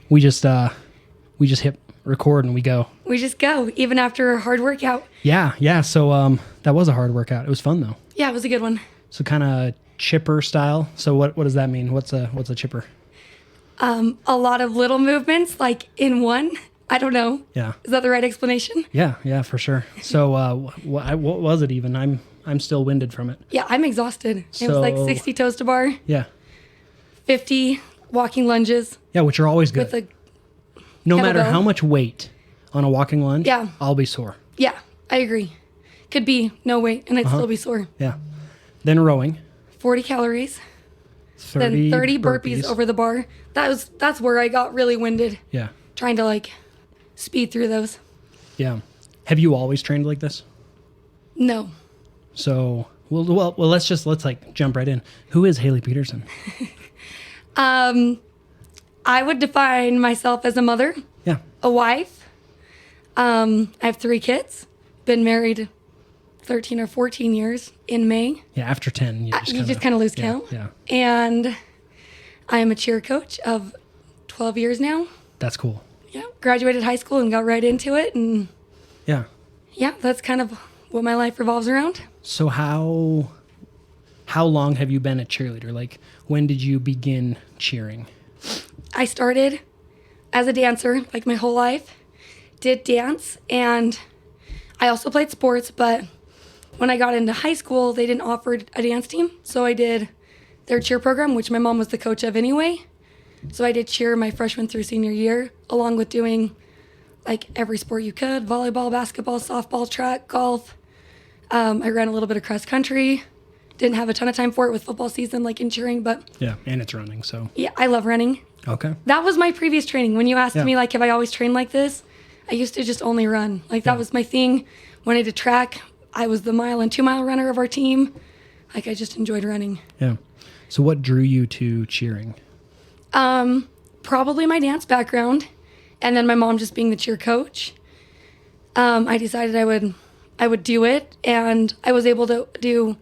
we just hit record and we go. We just go, even after a hard workout. Yeah. So that was a hard workout. It was fun though. Yeah, it was a good one. So kind of chipper style. So what does that mean? What's a chipper? A lot of little movements, like in one. I don't know. Yeah. Is that the right explanation? Yeah, for sure. So what was it even? I'm still winded from it. Yeah, I'm exhausted. It was like 60 toes to bar. Yeah. 50 walking lunges. Yeah, which are always good. With no matter kettlebell. how much weight on a walking lunge, Yeah. I'll be sore. Yeah, I agree. Could be no weight and I'd still be sore. Yeah. Then rowing. 40 calories. 30 then 30 burpees over the bar. That's where I got really winded. Yeah. Trying to like speed through those. Yeah. Have you always trained like this? No. So, well, let's like jump right in. Who is Hayli Peterson? I would define myself as a mother, Yeah. a wife. I have 3 kids. Been married 13 or 14 years in May. Yeah, after 10, you just kind of lose count. Yeah. And I am a cheer coach of 12 years now. That's cool. Yeah, graduated high school and got right into it. And Yeah. yeah, that's kind of what my life revolves around. So how long have you been a cheerleader? Like, when did you begin cheering? I started as a dancer, like my whole life, did dance, and I also played sports, but when I got into high school, they didn't offer a dance team, so I did their cheer program, which my mom was the coach of anyway. So I did cheer my freshman through senior year, along with doing like every sport you could: volleyball, basketball, softball, track, golf. I ran a little bit of cross country. Didn't have a ton of time for it with football season, like in cheering, but Yeah, and it's running, so. yeah, I love running. Okay. That was my previous training. When you asked Yeah. me, like, have I always trained like this? I used to just only run. Like, that was my thing. When I did track, I was the 1 and 2 mile runner of our team. Like, I just enjoyed running. Yeah. So what drew you to cheering? Probably my dance background, and then my mom just being the cheer coach. I decided I would do it, and I was able to do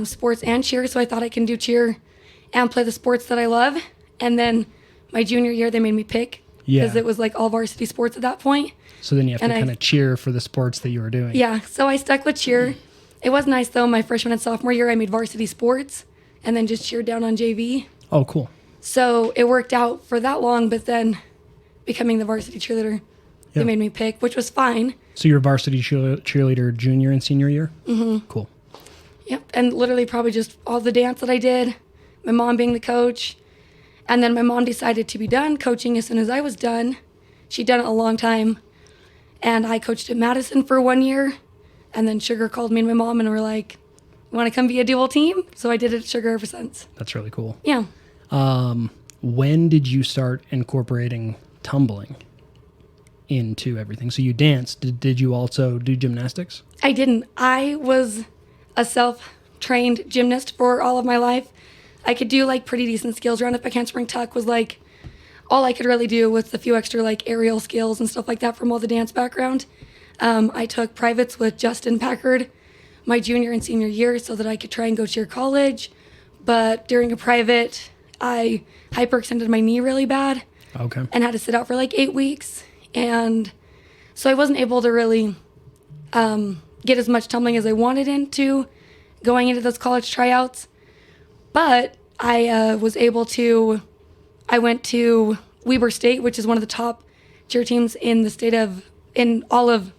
sports and cheer, so I thought I can do cheer and play the sports that I love. And then my junior year, they made me pick because it was like all varsity sports at that point. So then you have to kind of cheer for the sports that you were doing. Yeah, so I stuck with cheer. It was nice, though. My freshman and sophomore year, I made varsity sports and then just cheered down on JV. Oh, cool. So it worked out for that long, but then becoming the varsity cheerleader, they made me pick, which was fine. So you're varsity cheerleader junior and senior year? Mm-hmm. Cool. Yep, and literally probably just all the dance that I did, my mom being the coach. And then my mom decided to be done coaching as soon as I was done. She'd done it a long time. And I coached at Madison for 1 year. And then Sugar called me and my mom and were like, want to come be a dual team? So I did it at Sugar ever since. That's really cool. Yeah. When did you start incorporating tumbling into everything? So you danced. Did you also do gymnastics? I didn't. I was a self-trained gymnast for all of my life. I could do like pretty decent skills. Round up, back handspring, tuck was like all I could really do with a few extra like aerial skills and stuff like that from all the dance background. I took privates with Justin Packard my junior and senior year so that I could try and go cheer college. But during a private, I hyperextended my knee really bad. Okay. And had to sit out for like 8 weeks. And so I wasn't able to really get as much tumbling as I wanted into going into those college tryouts. But I was able to, I went to Weber State, which is one of the top cheer teams in the state of, in all of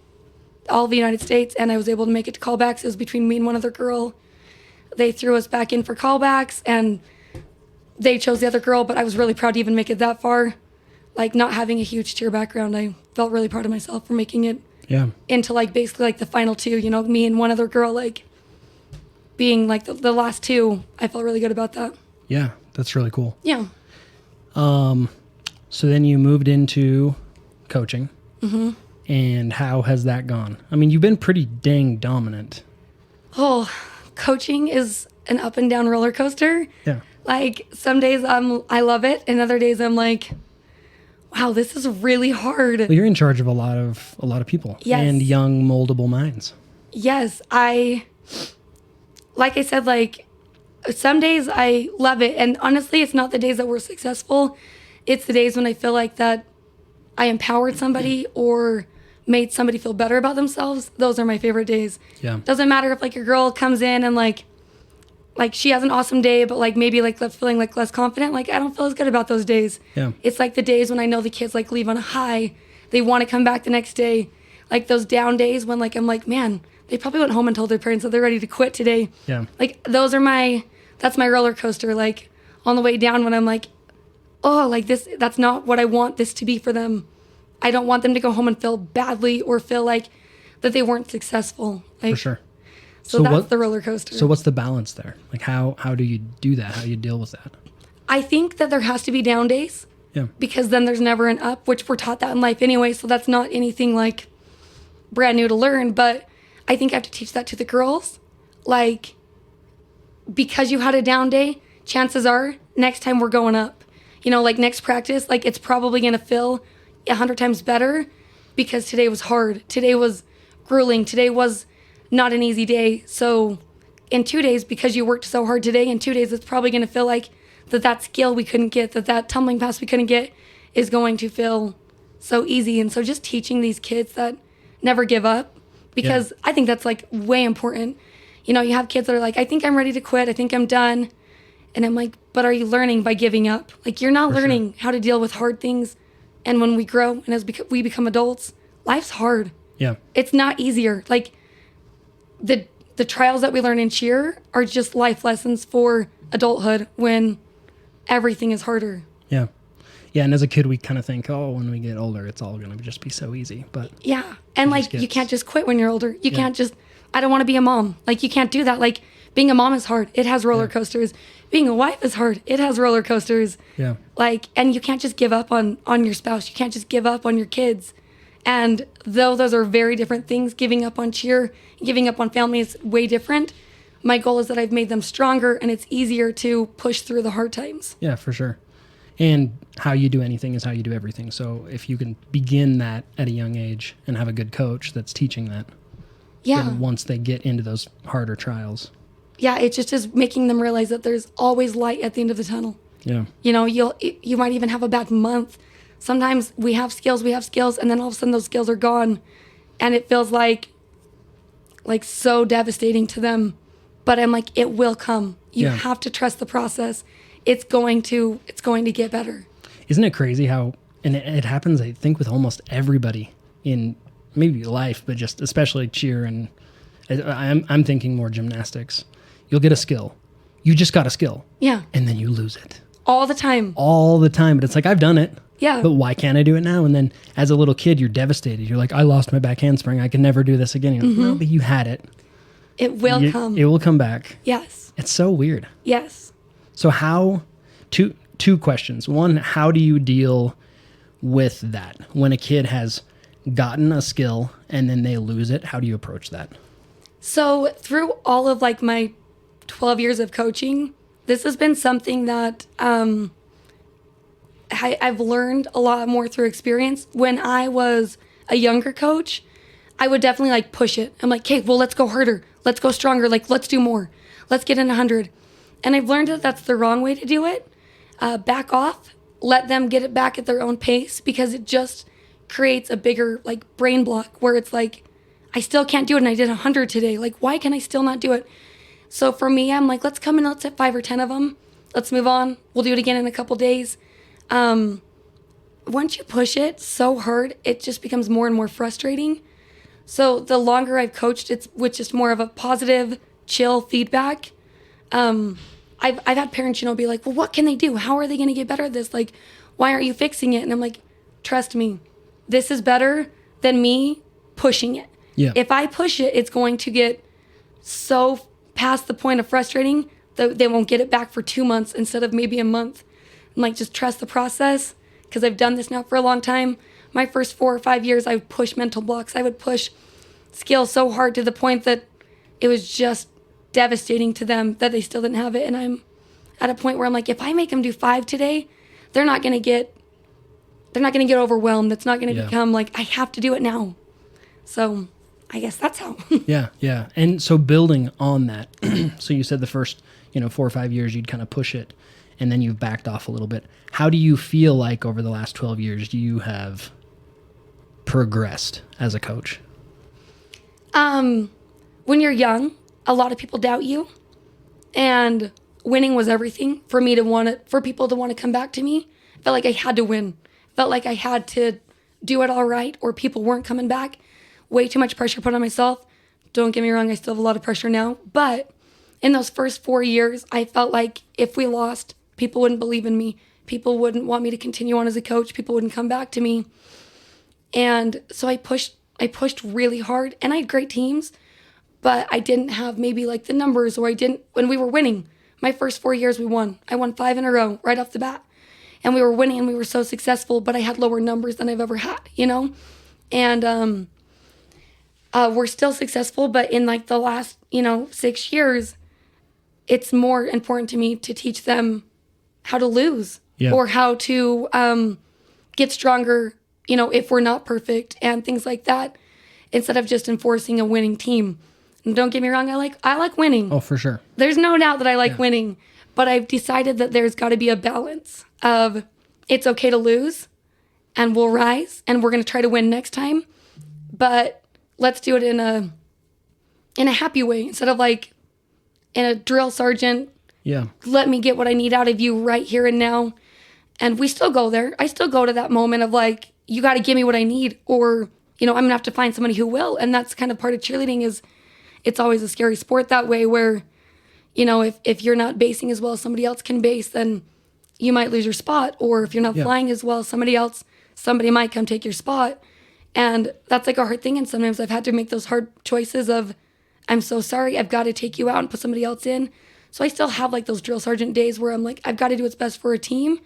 the United States, and I was able to make it to callbacks. It was between me and one other girl. They threw us back in for callbacks, and they chose the other girl, but I was really proud to even make it that far. Like, not having a huge cheer background, I felt really proud of myself for making it into, like, basically, like, the final 2, you know, me and one other girl, like, being, like, the last 2. I felt really good about that. Yeah, that's really cool. Yeah. So then you moved into coaching. Mm-hmm. And how has that gone? I mean, you've been pretty dang dominant. Oh, coaching is an up and down roller coaster. Yeah. Like, some days I love it, and other days I'm like, wow, this is really hard. Well, you're in charge of a lot of people. Yes. And young moldable minds. Yes, like I said, like, some days I love it, and honestly, it's not the days that we're successful. It's the days when I feel like that I empowered somebody or made somebody feel better about themselves. Those are my favorite days. Yeah. Doesn't matter if like a girl comes in and like she has an awesome day, but like maybe like feeling like less confident. Like I don't feel as good about those days. Yeah. It's like the days when I know the kids like leave on a high. They want to come back the next day. Like those down days when like I'm like, man, they probably went home and told their parents that they're ready to quit today. Yeah. Like that's my roller coaster. Like on the way down when I'm like, oh, like that's not what I want this to be for them. I don't want them to go home and feel badly or feel like that they weren't successful. Like, For sure. So that's the roller coaster. So what's the balance there? Like how do you do that? How do you deal with that? I think that there has to be down days. Yeah. Because then there's never an up, which we're taught that in life anyway. So that's not anything like brand new to learn. But I think I have to teach that to the girls. Like, because you had a down day, chances are next time we're going up. You know, like next practice, like it's probably going to feel 100 times better because today was hard. Today was grueling. Today was not an easy day. So in 2 days, because you worked so hard today, in 2 days, it's probably going to feel like that skill we couldn't get, that tumbling pass we couldn't get is going to feel so easy. And so just teaching these kids that never give up, because I think that's like way important. You know, you have kids that are like, I think I'm ready to quit. I think I'm done. And I'm like, but are you learning by giving up? Like you're not learning how to deal with hard things. And when we grow and as we become adults, life's hard. Yeah. It's not easier. Like the trials that we learn in cheer are just life lessons for adulthood when everything is harder. Yeah. Yeah. And as a kid, we kind of think, oh, when we get older, it's all going to just be so easy. But yeah. And like, you can't just quit when you're older. You can't just, I don't want to be a mom. Like you can't do that. Like being a mom is hard. It has roller coasters. Being a wife is hard. It has roller coasters. Yeah. Like, and you can't just give up on your spouse. You can't just give up on your kids. And though those are very different things, giving up on cheer, giving up on family is way different. My goal is that I've made them stronger and it's easier to push through the hard times. Yeah, for sure. And how you do anything is how you do everything. So if you can begin that at a young age and have a good coach that's teaching that, then once they get into those harder trials. Yeah, it just is making them realize that there's always light at the end of the tunnel. Yeah. You know, you might even have a bad month. Sometimes we have skills, and then all of a sudden those skills are gone. And it feels like so devastating to them. But I'm like, it will come. You have to trust the process. It's going to get better. Isn't it crazy how, and it happens, I think, with almost everybody in maybe life, but just especially cheer, and I'm thinking more gymnastics. You'll get a skill. You just got a skill. Yeah. And then you lose it. All the time. All the time. But it's like, I've done it. Yeah. But why can't I do it now? And then as a little kid, you're devastated. You're like, I lost my back handspring. I can never do this again. You're like, no, but you had it. It will come. It will come back. Yes. It's so weird. Yes. So two questions. One, how do you deal with that? When a kid has gotten a skill and then they lose it, how do you approach that? So through all of like my 12 years of coaching, this has been something that I've learned a lot more through experience. When I was a younger coach, I would definitely like push it. I'm like, okay, well, let's go harder. Let's go stronger. Like, let's do more. Let's get in 100. And I've learned that that's the wrong way to do it. Back off. Let them get it back at their own pace, because it just creates a bigger like brain block where it's like, I still can't do it and I did 100 today. Like, why can I still not do it? So for me, I'm like, let's come in, let's hit 5 or 10 of them. Let's move on. We'll do it again in a couple days. Once you push it so hard, it just becomes more and more frustrating. So the longer I've coached, it's with just more of a positive, chill feedback. I've had parents, be like, well, what can they do? How are they going to get better at this? Like, why aren't you fixing it? And I'm like, trust me, this is better than me pushing it. Yeah. If I push it, it's going to get so past the point of frustrating that they won't get it back for 2 months instead of maybe a month. I'm like, just trust the process, because I've done this now for a long time. My first 4 or 5 years, I would push mental blocks. I would push skill so hard to the point that it was just devastating to them that they still didn't have it. And I'm at a point where I'm like, if I make them do 5 today, they're not going to get overwhelmed. It's not going to become like, I have to do it now. So I guess that's how. Yeah. And so building on that, so you said the first, 4 or 5 years, you'd kind of push it. and then you've backed off a little bit. How do you feel like over the last 12 years you have progressed as a coach? When you're young, a lot of people doubt you, and winning was everything for me for people to want to come back to me. Felt like I had to win. Felt like I had to do it all right, or people weren't coming back. Way too much pressure put on myself. Don't get me wrong, I still have a lot of pressure now. But in those first 4 years, I felt like if we lost, people wouldn't believe in me. People wouldn't want me to continue on as a coach. People wouldn't come back to me. And so I pushed really hard, and I had great teams, but I didn't have maybe like the numbers, or when we were winning. My first 4 years we won. I won 5 in a row right off the bat. And we were winning, and we were so successful, but I had lower numbers than I've ever had, And we're still successful, but in like the last, 6 years, it's more important to me to teach them how to lose or how to get stronger, if we're not perfect and things like that, instead of just enforcing a winning team. And don't get me wrong, I like winning. Oh, for sure. There's no doubt that I like winning, but I've decided that there's got to be a balance of it's okay to lose, and we'll rise, and we're going to try to win next time, but let's do it in a happy way, instead of like in a drill sergeant. Yeah. Let me get what I need out of you right here and now. And we still go there. I still go to that moment of like, you got to give me what I need, or, I'm going to have to find somebody who will. And that's kind of part of cheerleading. Is it's always a scary sport that way, where, if you're not basing as well as somebody else can base, then you might lose your spot. Or if you're not flying as well as somebody might come take your spot. And that's like a hard thing. And sometimes I've had to make those hard choices of, I'm so sorry, I've got to take you out and put somebody else in. So I still have like those drill sergeant days where I'm like, I've got to do what's best for a team.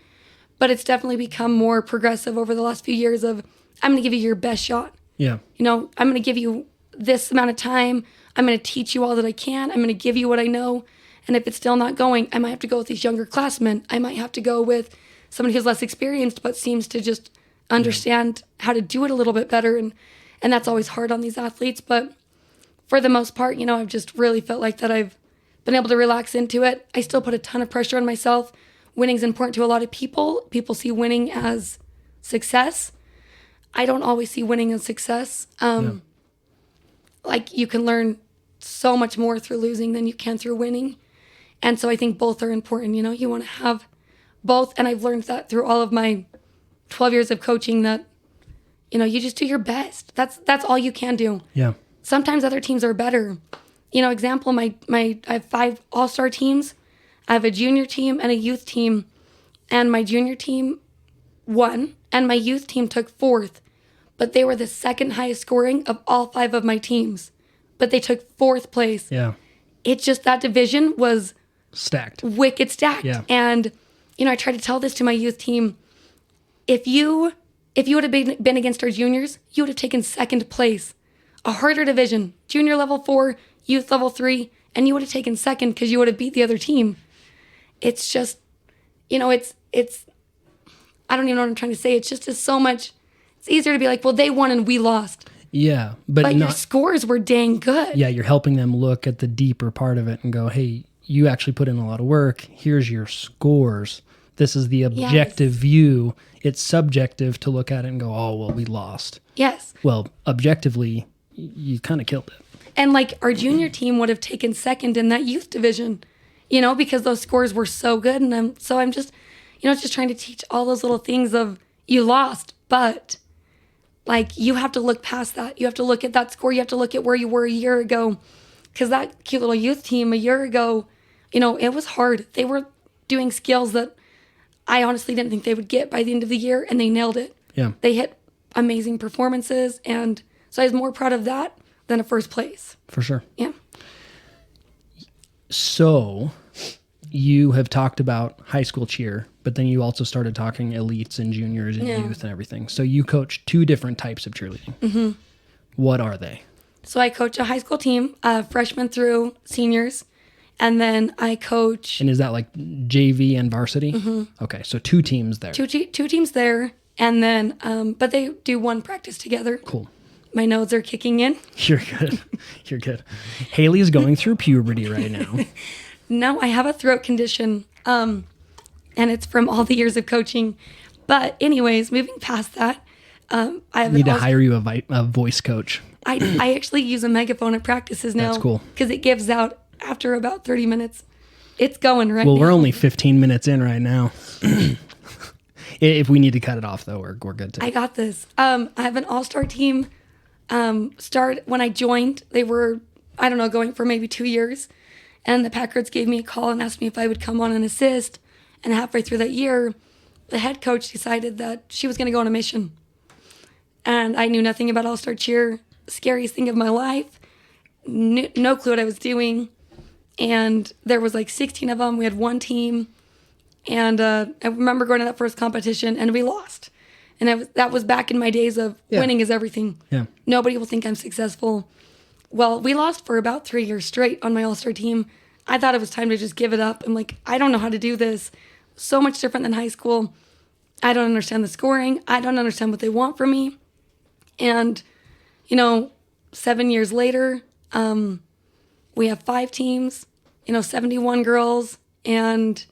But it's definitely become more progressive over the last few years of, I'm going to give you your best shot. Yeah. I'm going to give you this amount of time. I'm going to teach you all that I can. I'm going to give you what I know. And if it's still not going, I might have to go with these younger classmen. I might have to go with somebody who's less experienced, but seems to just understand how to do it a little bit better. And that's always hard on these athletes. But for the most part, I've just really felt like that I've been able to relax into it. I still put a ton of pressure on myself. Winning's important to a lot of people. People see winning as success. I don't always see winning as success. Like, you can learn so much more through losing than you can through winning. And so I think both are important. You want to have both. And I've learned that through all of my 12 years of coaching, that, you just do your best. That's all you can do. Yeah. Sometimes other teams are better. Example, I have 5 all-star teams. I have a junior team and a youth team. And my junior team won, and my youth team took 4th. But they were the second highest scoring of all 5 of my teams. But they took 4th place. Yeah. It's just that division was stacked. Wicked stacked. Yeah. And, I try to tell this to my youth team. If you would have been against our juniors, you would have taken 2nd place. A harder division, junior level 4, youth level 3, and you would have taken 2nd because you would have beat the other team. It's just, it's, I don't even know what I'm trying to say. It's just so much, it's easier to be like, well, they won and we lost. Yeah. But your scores were dang good. Yeah, you're helping them look at the deeper part of it and go, hey, you actually put in a lot of work. Here's your scores. This is the objective view. It's subjective to look at it and go, oh, well, we lost. Yes. Well, objectively, you kind of killed it. And like, our junior team would have taken 2nd in that youth division, because those scores were so good. And I'm just, just trying to teach all those little things of, you lost, but like, you have to look past that. You have to look at that score. You have to look at where you were a year ago. Because that cute little youth team a year ago, it was hard. They were doing skills that I honestly didn't think they would get by the end of the year, and they nailed it. Yeah. They hit amazing performances, and so I was more proud of that than a 1st place. For sure. Yeah. So you have talked about high school cheer, but then you also started talking elites and juniors and youth and everything. So you coach 2 different types of cheerleading. Mm-hmm. What are they? So I coach a high school team, freshmen through seniors, and then I coach... And is that like JV and varsity? Mm-hmm. Okay, so 2 teams there. Two teams there, and then, but they do 1 practice together. Cool. My nodes are kicking in. You're good. You're good. Haley's going through puberty right now. No, I have a throat condition. and it's from all the years of coaching. But anyways, moving past that, I have need to hire you a voice coach. I actually use a megaphone at practices now. That's cool. Because it gives out after about 30 minutes. It's going right now. Well, we're only 15 minutes in right now. If we need to cut it off, though, we're good to. I got this. I have an all-star team. When I joined, they were, I don't know, going for maybe 2 years. And the Packards gave me a call and asked me if I would come on and assist. And halfway through that year, the head coach decided that she was going to go on a mission. And I knew nothing about all-star cheer. Scariest thing of my life. No clue what I was doing. And there was like 16 of them. We had one team. And I remember going to that first competition and we lost. And that was back in my days of winning is everything. Yeah. Nobody will think I'm successful. Well, we lost for about 3 years straight on my all-star team. I thought it was time to just give it up. I'm like, I don't know how to do this. So much different than high school. I don't understand the scoring. I don't understand what they want from me. And, 7 years later, we have 5 teams, 71 girls, and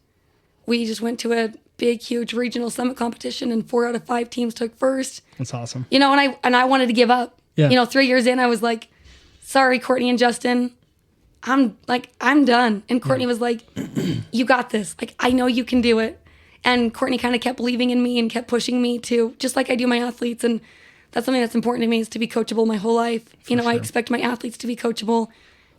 we just went to a big, huge regional summit competition, and 4 out of 5 teams took first. That's awesome. And I wanted to give up. Yeah. 3 years in, I was like, sorry, Courtney and Justin, I'm done. And Courtney was like, you got this. Like, I know you can do it. And Courtney kind of kept believing in me and kept pushing me to, just like I do my athletes. And that's something that's important to me, is to be coachable my whole life. I expect my athletes to be coachable.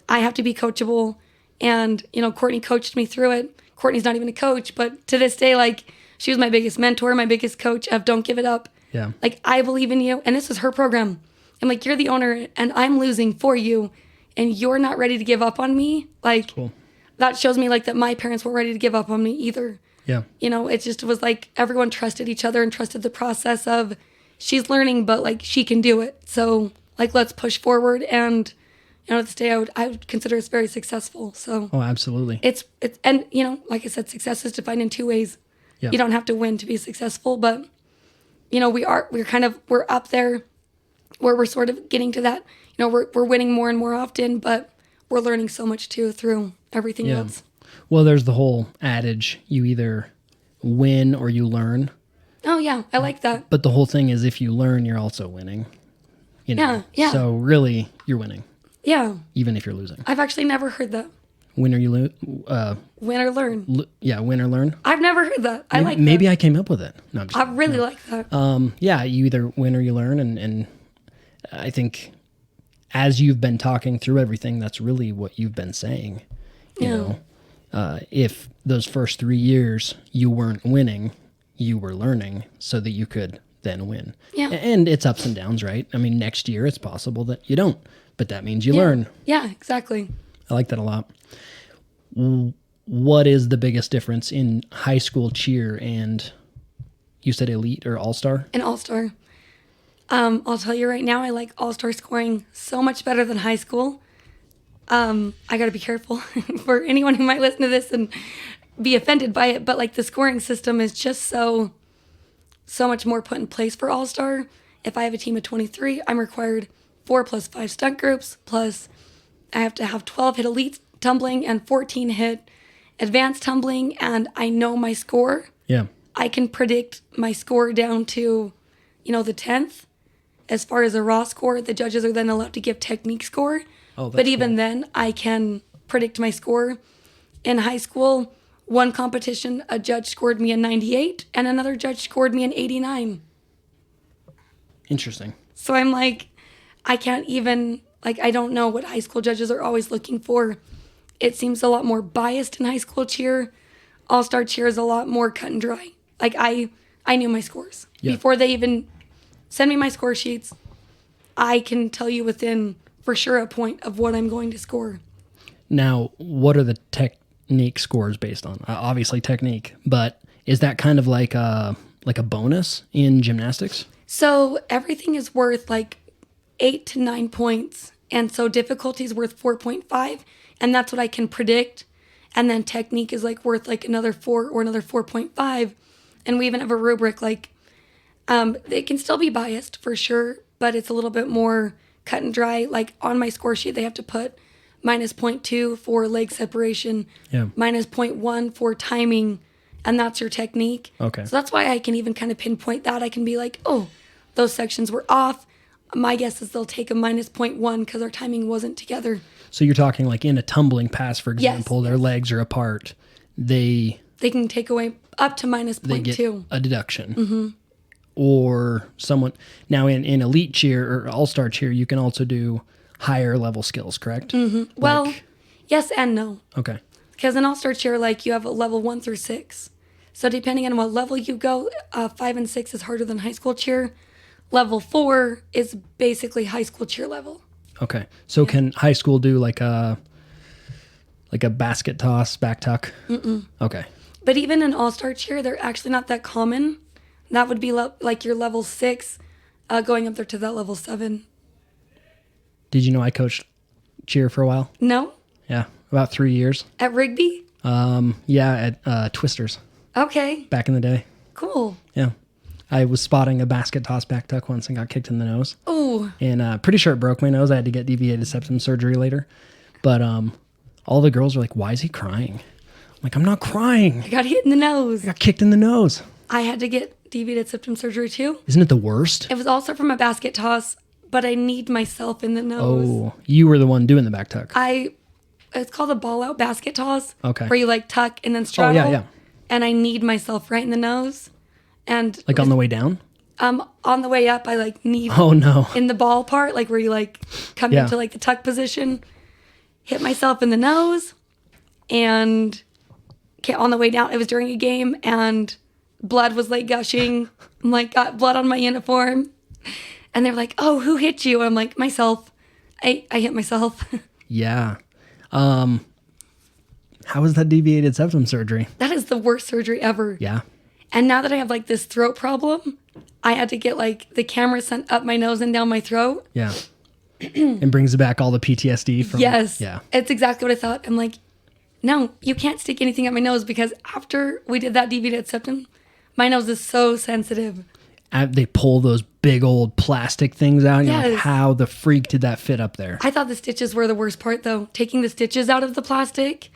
I have to be coachable. And, Courtney coached me through it. Courtney's not even a coach, but to this day, like, she was my biggest mentor, my biggest coach of don't give it up. Yeah. Like, I believe in you. And this is her program. I'm like, you're the owner and I'm losing for you and you're not ready to give up on me. Like, cool. That shows me like that my parents weren't ready to give up on me either. Yeah. It just was like everyone trusted each other and trusted the process of she's learning, but like she can do it. So like, let's push forward. And, to this day, I would consider us very successful. So. Oh, absolutely. It's and like I said, success is defined in 2 ways. Yeah. You don't have to win to be successful, but we're up there where we're sort of getting to that. We're winning more and more often, but we're learning so much too through everything else. Well, there's the whole adage, you either win or you learn. Oh yeah, I like that. But the whole thing is, if you learn, you're also winning. Yeah. So really, you're winning. Yeah. Even if you're losing. I've actually never heard that. Win or you lose. Win or learn. Win or learn. I've never heard that. I like that. Maybe I came up with it. No, I'm just I really like that. Yeah, you either win or you learn, and I think as you've been talking through everything, that's really what you've been saying. You know, if those first 3 years you weren't winning, you were learning so that you could then win. Yeah. And it's ups and downs, right? I mean, next year it's possible that you don't, but that means you learn. Yeah, exactly. I like that a lot. What is the biggest difference in high school cheer and, you said elite or all-star? An all-star. I'll tell you right now, I like all-star scoring so much better than high school. I got to be careful for anyone who might listen to this and be offended by it, but like the scoring system is just so much more put in place for all-star. If I have a team of 23, I'm required 4 plus 5 stunt groups, plus I have to have 12 hit elite tumbling and 14 hit advanced tumbling, and I know my score. Yeah. I can predict my score down to, the 10th. As far as a raw score, the judges are then allowed to give technique score. Oh, that's but even cool. then, I can predict my score. In high school, one competition, a judge scored me a 98, and another judge scored me an 89. Interesting. So I'm like, I can't even, I don't know what high school judges are always looking for. It seems a lot more biased in high school cheer. All-star cheer is a lot more cut and dry. I knew my scores. Yeah. Before they even send me my score sheets, I can tell you within, for sure, a point of what I'm going to score. Now, what are the technique scores based on? Obviously technique, but is that kind of like a bonus in gymnastics? So everything is worth 8 to 9 points. And so difficulty is worth 4.5. And that's what I can predict. And then technique is worth another 4 or another 4.5. And we even have a rubric they can still be biased for sure, but it's a little bit more cut and dry. On my score sheet, they have to put minus 0.2 for leg separation, minus 0.1 for timing, and that's your technique. Okay. So that's why I can even kind of pinpoint that. I can be like, oh, those sections were off. My guess is they'll take a minus 0.1 because our timing wasn't together. So you're talking like in a tumbling pass, for example, Yes. their legs are apart. They can take away up to minus they get 0.2. a deduction. Or someone now in elite cheer or all-star cheer, you can also do higher level skills, correct? Well, yes and no. Okay. Because in all-star cheer, like you have a level 1 through 6. So depending on what level you go, 5 and 6 is harder than high school cheer. Level 4 is basically high school cheer level. Okay. So can high school do like a basket toss, back tuck? Okay. But even in all-star cheer, they're actually not that common. That would be like your level 6 going up there to that level 7. Did you know I coached cheer for a while? No? Yeah, about 3 years. At Rigby? Yeah, at Twisters Okay, back in the day. cool. Yeah. I was spotting a basket toss back tuck once and got kicked in the nose. Ooh, And pretty sure it broke my nose. I had to get deviated septum surgery later. But all the girls were like, why is he crying? I'm like, I'm not crying. I got hit in the nose. I got kicked in the nose. I had to get deviated septum surgery too. Isn't it the worst? It was also from a basket toss, but I kneed myself in the nose. Oh, you were the one doing the back tuck. It's called a ball out basket toss. Okay. Where you like tuck and then straddle. yeah. And I kneed myself right in the nose. And Like on the way down? on the way up, I like kneed Oh, no. in the ball part, like where you like come Yeah. into like the tuck position, hit myself in the nose, and on the way down, it was during a game, and blood was like gushing. I'm like, got blood on my uniform. And they're like, oh, who hit you? I'm like, myself. I hit myself. Yeah. How was that deviated septum surgery? That is the worst surgery ever. Yeah. And now that I have like this throat problem, I had to get like the camera sent up my nose and down my throat. Yeah. And brings back all the PTSD from... Yes. Yeah. It's exactly what I thought. I'm like, no, you can't stick anything up my nose because after we did that deviated septum, my nose is so sensitive. They pull those big old plastic things out. And you're like, Yes. how the freak did that fit up there? I thought the stitches were the worst part though. Taking the stitches out of the plastic.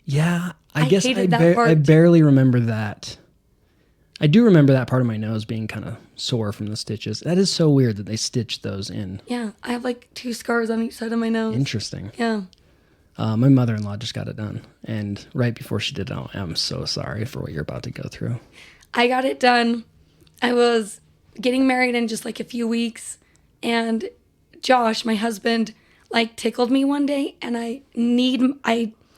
Yeah. I I guess hated that part. I barely remember that. I do remember that part of my nose being kind of sore from the stitches. That is so weird that they stitched those in. Yeah. I have like 2 scars on each side of my nose. Interesting. Yeah. My mother-in-law just got it done. And right before she did it, I'm so sorry for what you're about to go through. I got it done. I was getting married in just like a few weeks, and Josh, my husband, like tickled me one day, and I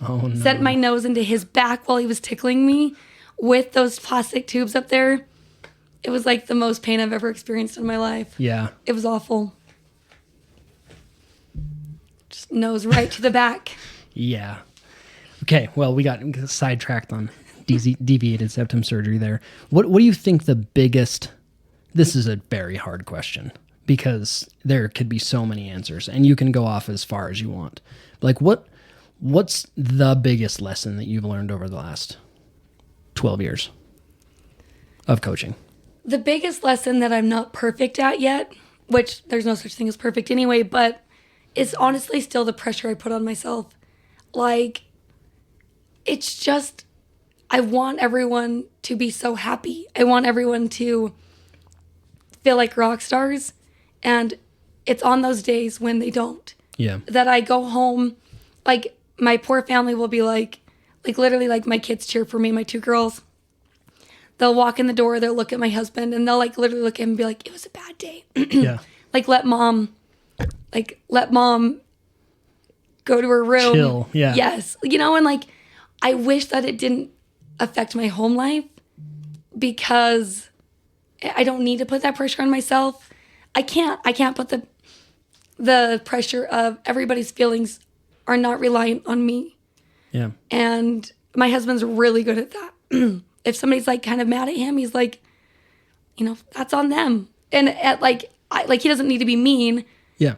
Oh, no. sent my nose into his back while he was tickling me with those plastic tubes up there. It was like the most pain I've ever experienced in my life. Yeah. It was awful. Just nose right to the back. Yeah. Okay, well, we got sidetracked on deviated septum surgery there. What do you think the biggest... This is a very hard question because there could be so many answers and you can go off as far as you want. Like what's the biggest lesson that you've learned over the last 12 years of coaching? The biggest lesson that I'm not perfect at yet, which there's no such thing as perfect anyway, but it's honestly still the pressure I put on myself. Like, it's just, I want everyone to be so happy. I want everyone to feel like rock stars. And it's on those days when they don't. Yeah. That I go home, like, my poor family will be like literally, like, my kids cheer for me, my 2 girls. They'll walk in the door, they'll look at my husband, and they'll, like, literally look at him and be like, it was a bad day. Yeah. Like, let mom go to her room. Chill, yeah. Yes. You know, and, like, I wish that it didn't affect my home life because I don't need to put that pressure on myself. I can't put the pressure of everybody's feelings are not reliant on me. Yeah. And my husband's really good at that. If somebody's like kind of mad at him, he's like, you know, that's on them. And he doesn't need to be mean. Yeah.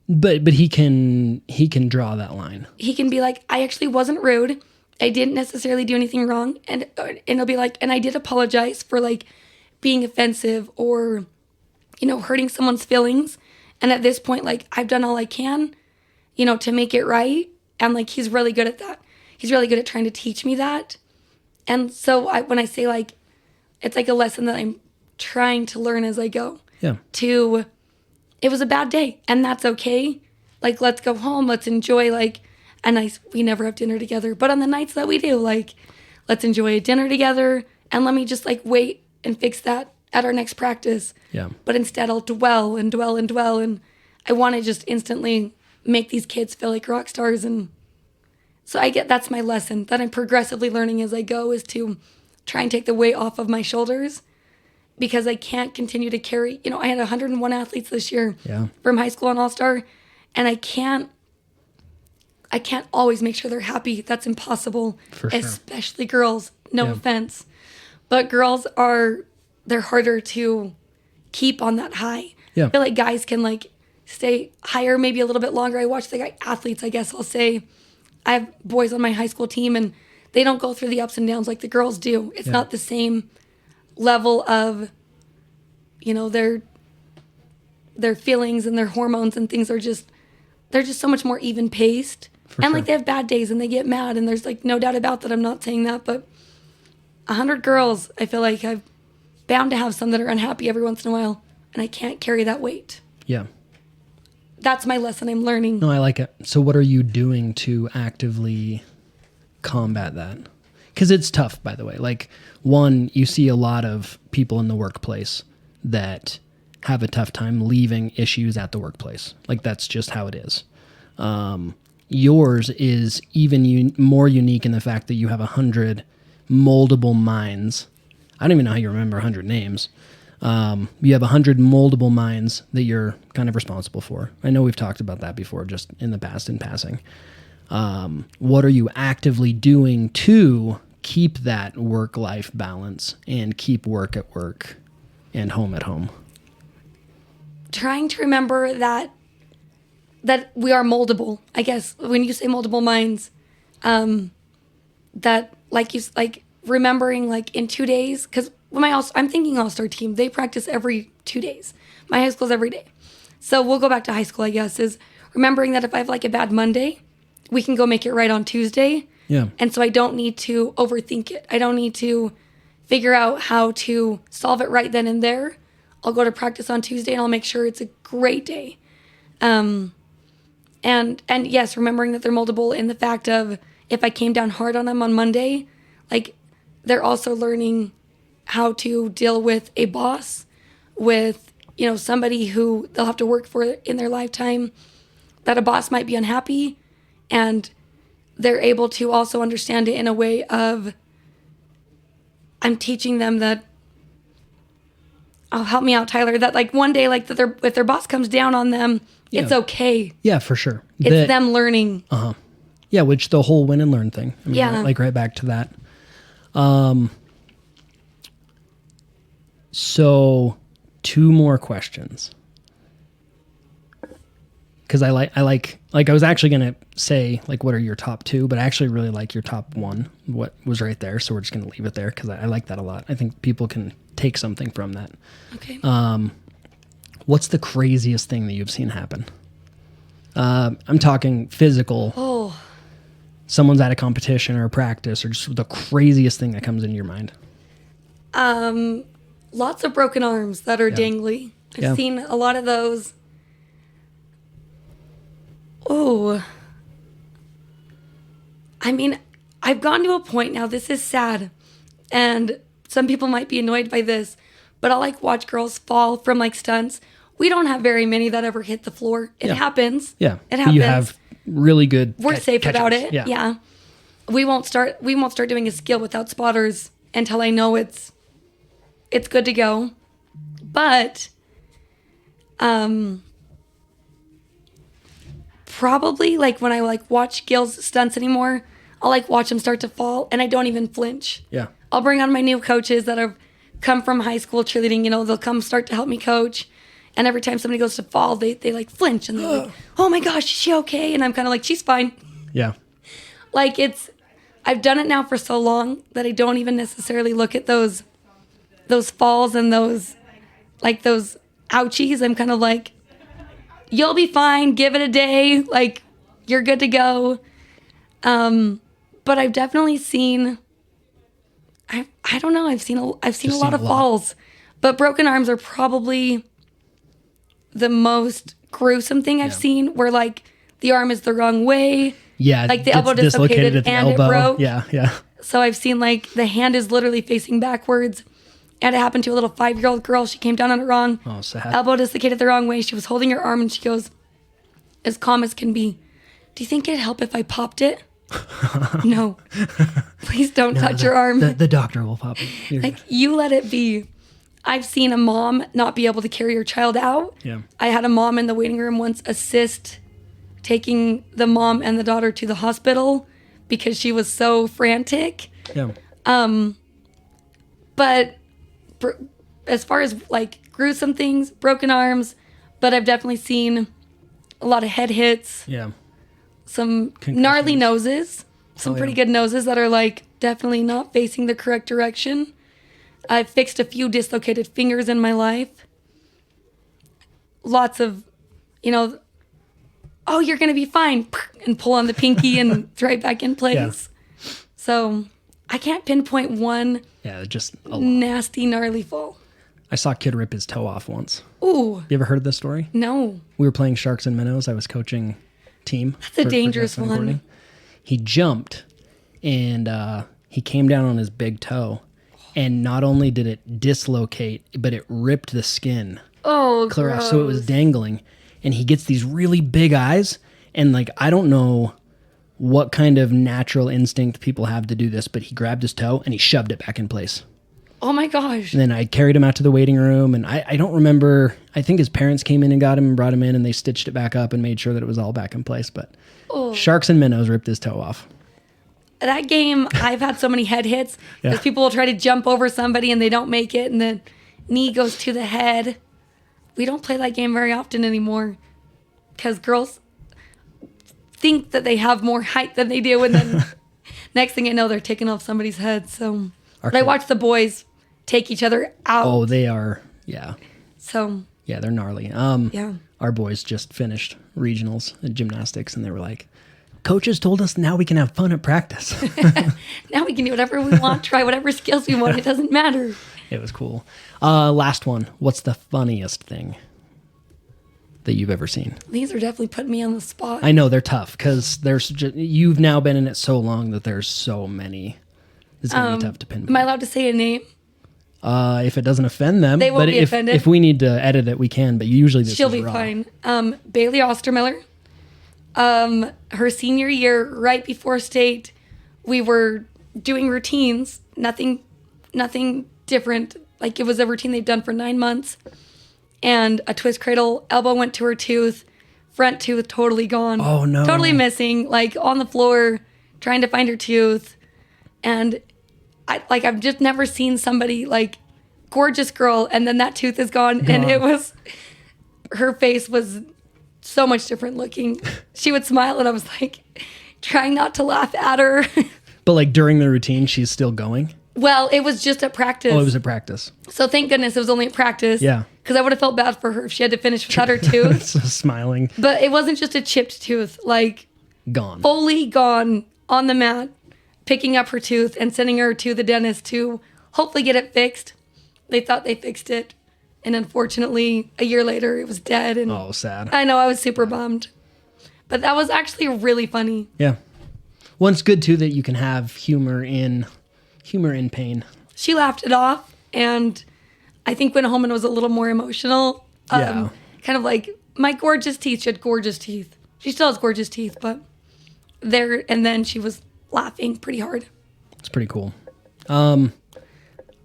But he can draw that line. He can be like, I actually wasn't rude. I didn't necessarily do anything wrong. And he'll be like, and I did apologize for like being offensive or, you know, hurting someone's feelings. And at this point, like, I've done all I can, you know, to make it right. And like, he's really good at that. He's really good at trying to teach me that. And so when I say like, it's like a lesson that I'm trying to learn as I go. Yeah. It was a bad day and that's okay. Like, let's go home. Let's enjoy like a nice, we never have dinner together, but on the nights that we do, like, let's enjoy a dinner together and let me just like wait and fix that at our next practice. Yeah. But instead I'll dwell and dwell and dwell. And I want to just instantly make these kids feel like rock stars. And so that's my lesson that I'm progressively learning as I go, is to try and take the weight off of my shoulders, because I can't continue to carry, I had 101 athletes this year from high school and all-star, and I can't always make sure they're happy. That's impossible, For sure. Especially girls, no offense. But girls they're harder to keep on that high. Yeah. I feel like guys can like stay higher maybe a little bit longer. I watch the athletes, I guess I'll say. I have boys on my high school team and they don't go through the ups and downs like the girls do. It's not the same level of, their feelings and their hormones and things they're just so much more even paced. For sure. Like they have bad days and they get mad, and there's like no doubt about that. I'm not saying that, but 100 girls, I feel like I'm bound to have some that are unhappy every once in a while, and I can't carry that weight. Yeah. That's my lesson I'm learning. No, I like it. So what are you doing to actively combat that? Because it's tough, by the way. Like, one, you see a lot of people in the workplace that have a tough time leaving issues at the workplace. Like, that's just how it is. Yours is even more unique in the fact that you have 100 moldable minds. I don't even know how you remember 100 names. You have 100 moldable minds that you're kind of responsible for. I know we've talked about that before, just in the past in passing. What are you actively doing to keep that work-life balance and keep work at work and home at home? Trying to remember that we are moldable. I guess when you say multiple minds, that like remembering like in 2 days, because I'm thinking all-star team, they practice every 2 days. My high school's every day. So we'll go back to high school, I guess, is remembering that if I have like a bad Monday, we can go make it right on Tuesday. Yeah. And so I don't need to overthink it. I don't need to figure out how to solve it right then and there. I'll go to practice on Tuesday and I'll make sure it's a great day. And yes, remembering that they're moldable in the fact of if I came down hard on them on Monday, like they're also learning how to deal with a boss, with, somebody who they'll have to work for in their lifetime, that a boss might be unhappy, and they're able to also understand it in a way of, I'm teaching them that, oh, help me out, Tyler, that like one day, like that if their boss comes down on them, it's okay. Yeah, for sure. It's them learning. Uh-huh. Yeah, which the whole win and learn thing. I mean, like right back to that. So 2 more questions. Because I was actually going to say, like, what are your top 2, but I actually really like your top 1, what was right there. So we're just going to leave it there because I like that a lot. I think people can take something from that. Okay. What's the craziest thing that you've seen happen? I'm talking physical. Oh. Someone's at a competition or a practice, or just the craziest thing that comes into your mind. Lots of broken arms that are dangly. I've seen a lot of those. Oh. I mean, I've gotten to a point now, this is sad, and some people might be annoyed by this, but I'll like watch girls fall from like stunts. We don't have very many that ever hit the floor. It happens. Yeah. It happens. You have really good We're safe about catchers. it. Yeah. We won't start doing a skill without spotters until I know it's good to go. But probably like when I like watch Gil's stunts anymore, I'll like watch them start to fall and I don't even flinch. Yeah. I'll bring on my new coaches that have come from high school cheerleading, they'll come start to help me coach. And every time somebody goes to fall, they like flinch and they're like, oh my gosh, is she okay? And I'm kind of like, she's fine. Yeah. Like I've done it now for so long that I don't even necessarily look at those falls and those ouchies. I'm kind of like, you'll be fine. Give it a day. Like, you're good to go. But I've definitely seen I don't know. I've seen a Just lot seen of a lot. falls, but broken arms are probably the most gruesome thing I've Yeah. seen, where like the arm is the wrong way. Yeah, Like the gets elbow dislocated at the and elbow. it broke. Yeah. So I've seen like the hand is literally facing backwards. And it happened to a little 5-year-old girl. She came down on it wrong. Oh, sad. Elbow dislocated the wrong way. She was holding her arm and she goes, as calm as can be, "Do you think it'd help if I popped it?" No. Please don't touch your arm. The doctor will pop it. Like, you let it be. I've seen a mom not be able to carry her child out. Yeah. I had a mom in the waiting room once assist taking the mom and the daughter to the hospital because she was so frantic. Yeah. But as far as like gruesome things, broken arms, but I've definitely seen a lot of head hits, Yeah. some Concussions. gnarly noses, some Oh, pretty yeah. good noses that are like definitely not facing the correct direction. I've fixed a few dislocated fingers in my life. Lots of, "Oh, you're going to be fine," and pull on the pinky and it's right back in place. So I can't pinpoint one Yeah, just a lot. nasty, gnarly fall. I saw a kid rip his toe off once. Ooh, You ever heard this story? no. We were playing Sharks and Minnows. I was coaching team. That's a dangerous jazz one. snowboarding. He jumped and he came down on his big toe. And not only did it dislocate, but it ripped the skin Oh, clear off. gross. So it was dangling. And he gets these really big eyes. And like, I don't know what kind of natural instinct people have to do this, but he grabbed his toe and he shoved it back in place. Oh my gosh. And then I carried him out to the waiting room, and I don't remember. I think his parents came in and got him and brought him in, and they stitched it back up and made sure that it was all back in place. But Oh. Sharks and Minnows ripped his toe off. That game, I've had so many head hits because Yeah. people will try to jump over somebody and they don't make it, and the knee goes to the head. We don't play that game very often anymore because girls think that they have more height than they do, and then next thing I know, they're taking off somebody's head. So, but I kid- watch the boys take each other out. Oh, they are. Yeah. So, Yeah, they're gnarly. yeah. Our boys just finished regionals in gymnastics, and they were like, "Coaches told us now we can have fun at practice." Now we can do whatever we want, try whatever skills we want. It doesn't matter. It was cool. Last one. What's the funniest thing that you've ever seen? These are definitely putting me on the spot. I know they're tough because you've now been in it so long that there's so many. It's gonna be tough to pinpoint. Am I allowed to say a name? If it doesn't offend them, They won't but be if, offended. if we need to edit it, we can. But usually this She'll is be raw. fine. Bailey Ostermiller. Her senior year, right before state, we were doing routines. Nothing different. Like, it was a routine they'd done for 9 months. And a twist cradle, elbow went to her tooth, front tooth totally gone. Oh, no. Totally missing, like on the floor, trying to find her tooth. And I've just never seen somebody like gorgeous girl, and then that tooth is gone. And it was, her face was so much different looking. She would smile, and I was like trying not to laugh at her. But like during the routine, she's still going. Well, it was just at practice. Oh, it was at practice. So thank goodness it was only at practice. Yeah. Because I would have felt bad for her if she had to finish without her tooth. So smiling, But it wasn't just a chipped tooth, like gone. fully gone on the mat, picking up her tooth and sending her to the dentist to hopefully get it fixed. They thought they fixed it. And unfortunately, a year later, it was dead. And Oh, sad. I know, I was super bummed. But that was actually really funny. Yeah. Well, it's good too that you can have humor in pain. She laughed it off, and I think went home and was a little more emotional. Yeah. Kind of like, my gorgeous teeth. She had gorgeous teeth. She still has gorgeous teeth, but there, and then she was laughing pretty hard. It's pretty cool.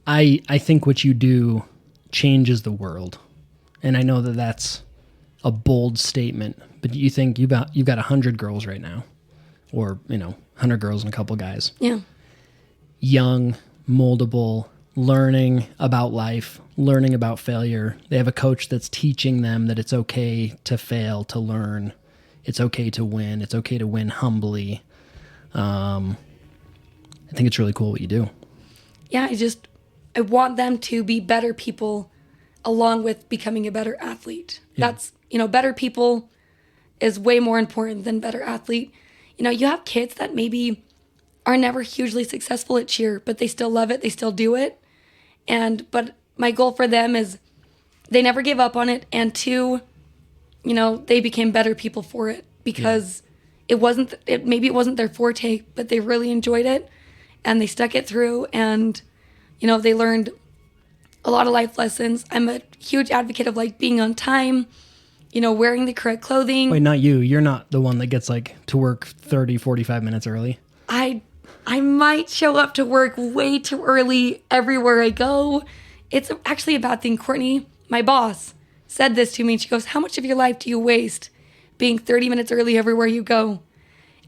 I think what you do changes the world, and I know that that's a bold statement. But you think you've got 100 girls right now, or 100 girls and a couple guys, Yeah. young, moldable, learning about life, learning about failure. They have a coach that's teaching them that it's okay to fail, to learn. It's okay to win. It's okay to win humbly. I think it's really cool what you do. Yeah, I want them to be better people along with becoming a better athlete. Yeah. That's, better people is way more important than better athlete. You have kids that maybe are never hugely successful at cheer, but they still love it. They still do it. But my goal for them is they never gave up on it. And two, they became better people for it because maybe it wasn't their forte, but they really enjoyed it and they stuck it through and, they learned a lot of life lessons. I'm a huge advocate of like being on time, wearing the correct clothing. Wait, not you. You're not the one that gets like to work 30, 45 minutes early. I might show up to work way too early everywhere I go. It's actually a bad thing. Courtney, my boss, said this to me. And she goes, how much of your life do you waste being 30 minutes early everywhere you go?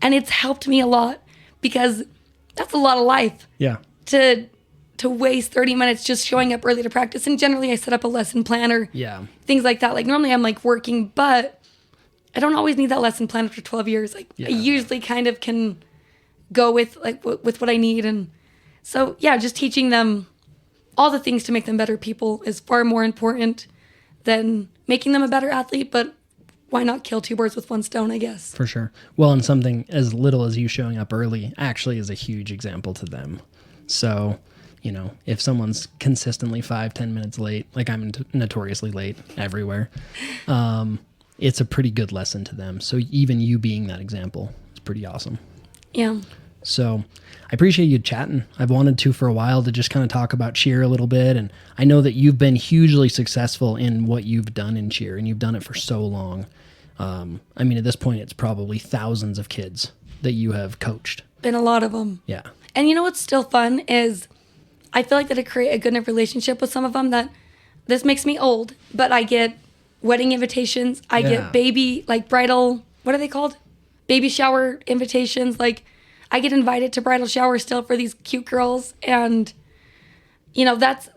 And it's helped me a lot because that's a lot of life. Yeah. To waste 30 minutes just showing up early to practice. And generally I set up a lesson plan or things like that. Like normally I'm like working, but I don't always need that lesson plan after 12 years. Like I usually kind of can go with like with what I need. And so, just teaching them all the things to make them better people is far more important than making them a better athlete. But why not kill two birds with one stone, I guess? For sure. Well, and something as little as you showing up early actually is a huge example to them. So, if someone's consistently 5-10 minutes late, like I'm notoriously late everywhere, it's a pretty good lesson to them. So even you being that example is pretty awesome. Yeah. So I appreciate you chatting. I've wanted to for a while to just kind of talk about cheer a little bit. And I know that you've been hugely successful in what you've done in cheer and you've done it for so long. At this point, it's probably thousands of kids that you have coached. Been a lot of them. Yeah. And what's still fun is I feel like that I create a good enough relationship with some of them that this makes me old, but I get wedding invitations. I get baby, like bridal, what are they called? Baby shower invitations. Like I get invited to bridal showers still for these cute girls. And, that's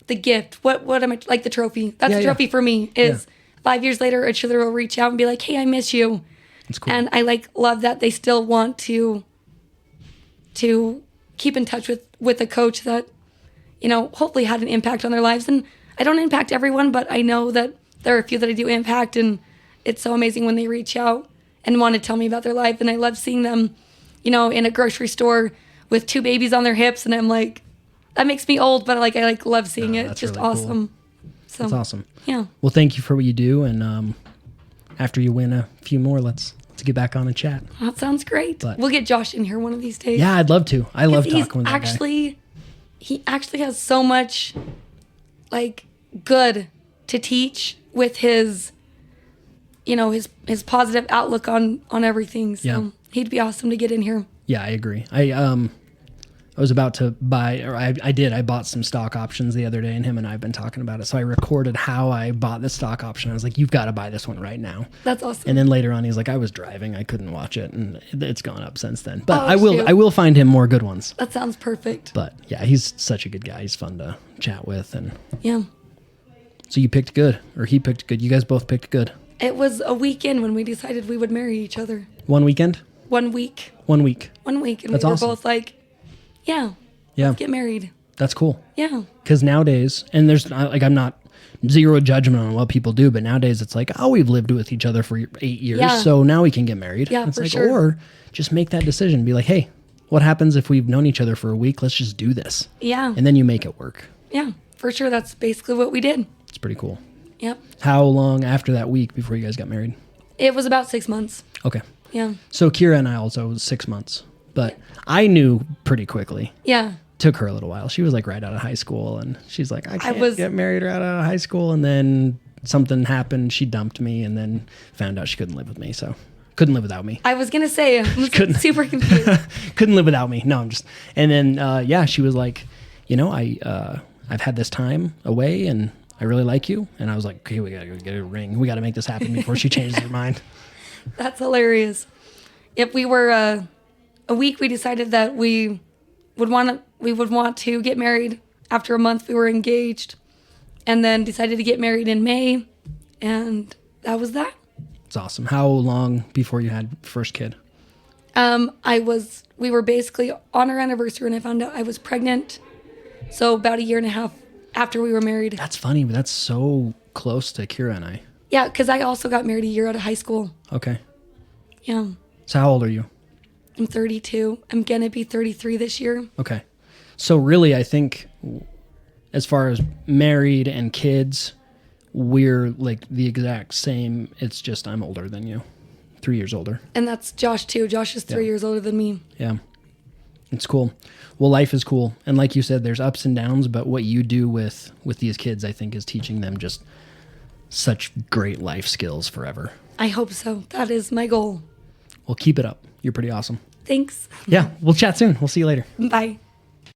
the gift. What am I, like the trophy. That's the trophy for me is 5 years later, a cheerleader will reach out and be like, hey, I miss you. That's cool. And I love that they still want to keep in touch with a coach that, hopefully had an impact on their lives. And I don't impact everyone, but I know that there are a few that I do impact. And it's so amazing when they reach out and want to tell me about their life. And I love seeing them, in a grocery store with two babies on their hips. And I'm like, that makes me old, but I love seeing it. It's just really awesome. Cool. So that's awesome. Yeah. Well, thank you for what you do. And after you win a few more, let's get back on and chat. That sounds great. But we'll get Josh in here one of these days. Yeah, I'd love to. I love talking with that guy. He actually has so much good to teach with his his positive outlook on everything. So he'd be awesome to get in here. Yeah, I agree. I was about to buy, or I bought some stock options the other day, and him and I have been talking about it. So I recorded how I bought the stock option. I was like, you've got to buy this one right now. That's awesome. And then later on, he's like, I was driving. I couldn't watch it. And it's gone up since then. But I will find him more good ones. That sounds perfect. But yeah, he's such a good guy. He's fun to chat with. And yeah. So you picked good, or he picked good. You guys both picked good. It was a weekend when we decided we would marry each other. One weekend? 1 week. 1 week. 1 week. And That's we were awesome. both like, let's get married. That's cool. Yeah. Because nowadays, and there's I'm not zero judgment on what people do, but nowadays it's like, we've lived with each other for 8 years, so now we can get married. Yeah, it's for like, sure. Or just make that decision. Be like, hey, what happens if we've known each other for a week? Let's just do this. Yeah. And then you make it work. Yeah, for sure. That's basically what we did. It's pretty cool. Yep. How long after that week before you guys got married? It was about 6 months. Okay. Yeah. So Kira and I also was 6 months, but I knew pretty quickly. Yeah. Took her a little while. She was like right out of high school, and she's like, I can't get married right out of high school. And then something happened. She dumped me, and then found out she couldn't live with me. So couldn't live without me. I was gonna say I'm super confused. Couldn't live without me. No, I'm just. And then she was like, I've had this time away, and I really like you. And I was like, okay, we gotta go get a ring. We gotta make this happen before she changes her mind. That's hilarious. If we were a week, we decided that we would want to get married. After a month, we were engaged, and then decided to get married in May, and that was that. It's awesome. How long before you had first kid? We were basically on our anniversary, and I found out I was pregnant. So about a year and a half after we were married. That's funny, but that's so close to Kira and I. Yeah, because I also got married a year out of high school. Okay. Yeah. So how old are you? I'm 32. I'm going to be 33 this year. Okay. So really, I think as far as married and kids, we're like the exact same. It's just I'm older than you, 3 years older. And that's Josh too. Josh is 3 years older than me. Yeah. It's cool. Well, life is cool. And like you said, there's ups and downs, but what you do with these kids, I think, is teaching them just such great life skills forever. I hope so. That is my goal. Well, keep it up. You're pretty awesome. Thanks. Yeah. We'll chat soon. We'll see you later. Bye.